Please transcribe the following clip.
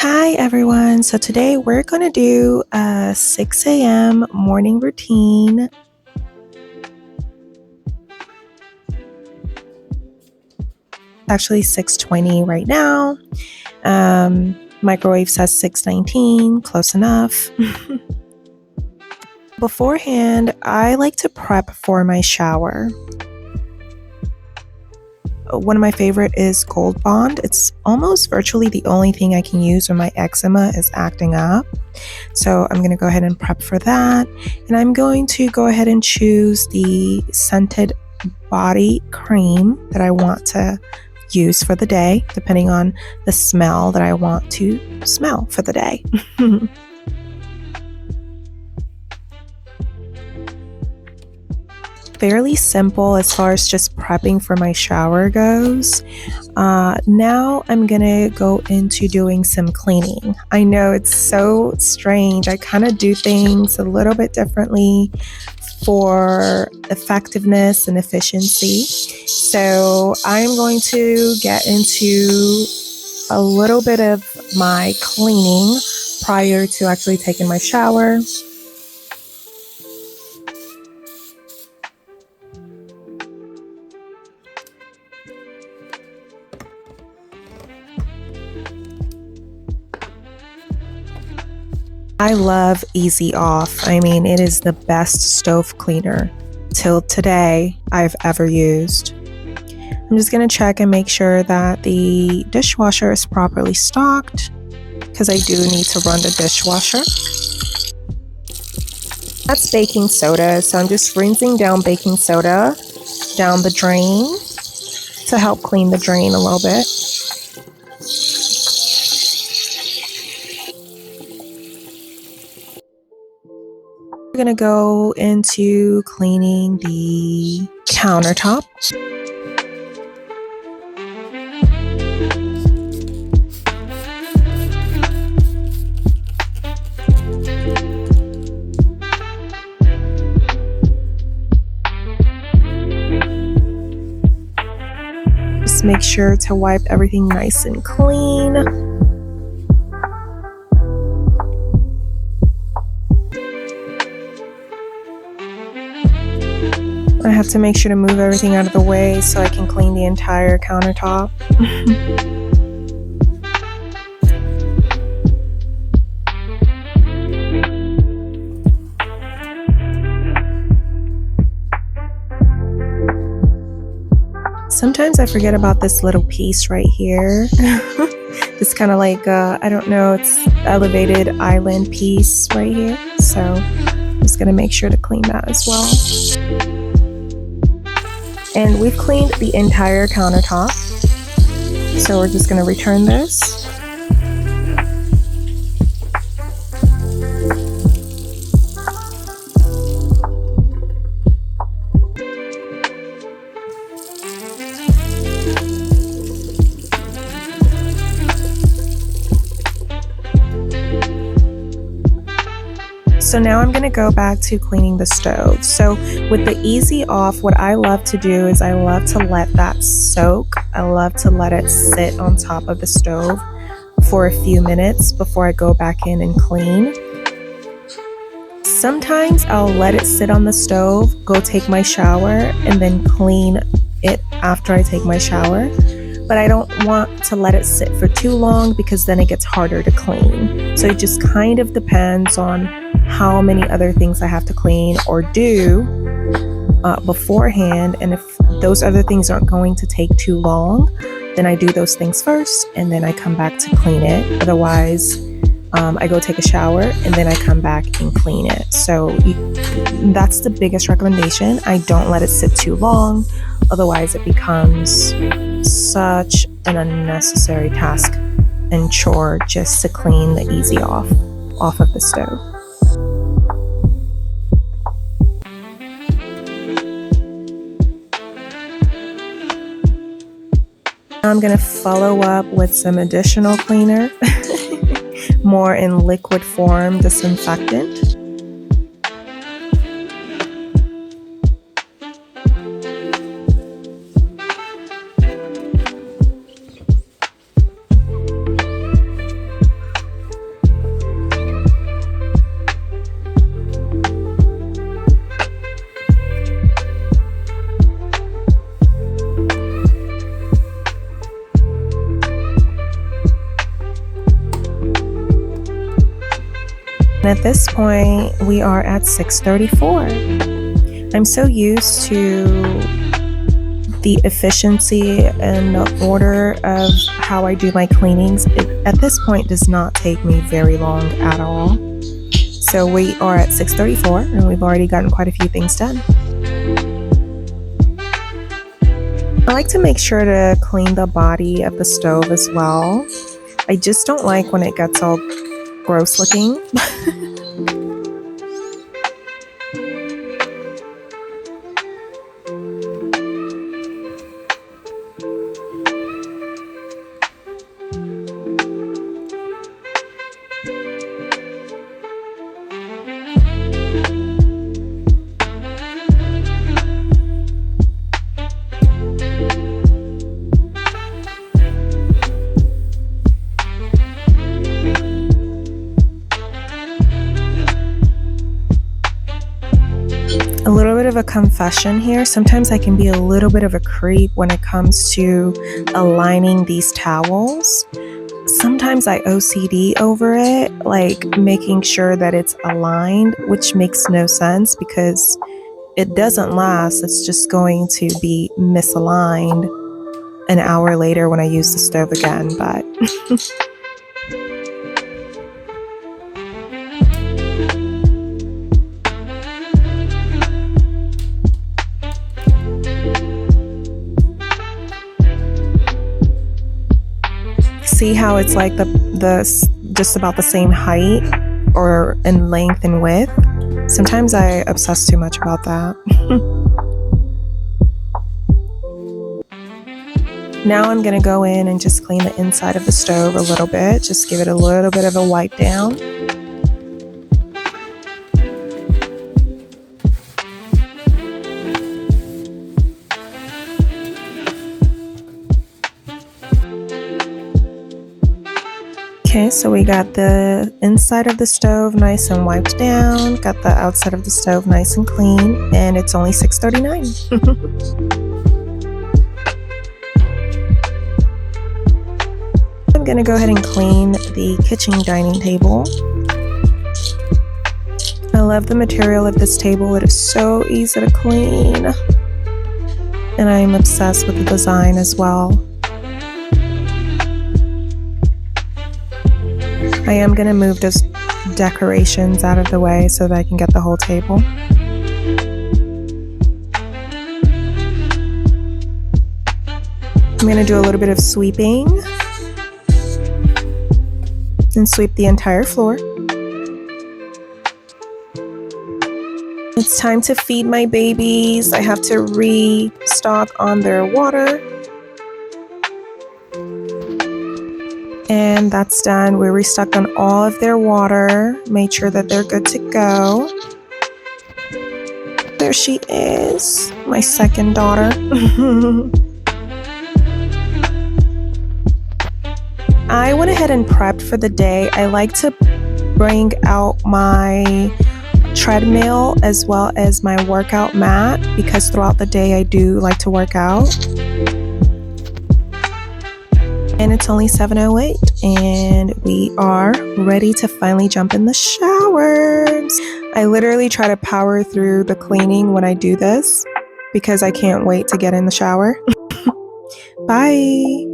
Hi everyone. So today we're going to do a 6 a.m. morning routine. Actually 6:20 right now. Microwave says 6:19, close enough. Beforehand, I like to prep for my shower. One of my favorite is Gold Bond. It's almost virtually the only thing I can use when my eczema is acting up. So I'm going to go ahead and prep for that. And I'm going to go ahead and choose the scented body cream that I want to use for the day, depending on the smell that I want to smell for the day. Fairly simple as far as just prepping for my shower goes. Now I'm gonna go into doing some cleaning. I know it's so strange. I kind of do things a little bit differently for effectiveness and efficiency. So I'm going to get into a little bit of my cleaning prior to actually taking my shower. I love Easy Off. I mean, it is the best stove cleaner till today I've ever used. I'm just going to check and make sure that the dishwasher is properly stocked because I do need to run the dishwasher. That's baking soda, so I'm just rinsing down baking soda down the drain to help clean the drain a little bit. We're going to go into cleaning the countertop. Just make sure to wipe everything nice and clean. I have to make sure to move everything out of the way so I can clean the entire countertop. Sometimes I forget about this little piece right here. This kind of like, I don't know, it's elevated island piece right here. So I'm just gonna make sure to clean that as well. And we've cleaned the entire countertop. So we're just gonna return this. So now I'm going to go back to cleaning the stove. So with the Easy Off, what I love to do is I love to let that soak. I love to let it sit on top of the stove for a few minutes before I go back in and clean. Sometimes I'll let it sit on the stove, go take my shower, and then clean it after I take my shower. But I don't want to let it sit for too long because then it gets harder to clean. So it just kind of depends on how many other things I have to clean or do beforehand. And if those other things aren't going to take too long, then I do those things first and then I come back to clean it. Otherwise, I go take a shower and then I come back and clean it. So that's the biggest recommendation. I don't let it sit too long. Otherwise, it becomes such an unnecessary task and chore just to clean the Easy Off of the stove. I'm going to follow up with some additional cleaner, more in liquid form disinfectant. And at this point, we are at 6:34. I'm so used to the efficiency and the order of how I do my cleanings. It, at this point, does not take me very long at all. So we are at 6:34 and we've already gotten quite a few things done. I like to make sure to clean the body of the stove as well. I just don't like when it gets all gross looking. A little bit of a confession here. Sometimes I can be a little bit of a creep when it comes to aligning these towels. Sometimes I OCD over it, like making sure that it's aligned, which makes no sense because it doesn't last. It's just going to be misaligned an hour later when I use the stove again, but see how it's like the just about the same height or in length and width. Sometimes I obsess too much about that. Now I'm gonna go in and just clean the inside of the stove a little bit. Just give it a little bit of a wipe down. Okay, so we got the inside of the stove nice and wiped down, got the outside of the stove nice and clean, and it's only 6:39. I'm gonna go ahead and clean the kitchen dining table. I love the material of this table. It is so easy to clean, and I am obsessed with the design as well. I am going to move those decorations out of the way so that I can get the whole table. I'm going to do a little bit of sweeping and sweep the entire floor. It's time to feed my babies. I have to restock on their water. And that's done. We restocked on all of their water, made sure that they're good to go. There she is, my second daughter. I went ahead and prepped for the day. I like to bring out my treadmill as well as my workout mat because throughout the day I do like to work out. And it's only 7:08 and we are ready to finally jump in the shower. I literally try to power through the cleaning when I do this because I can't wait to get in the shower. Bye.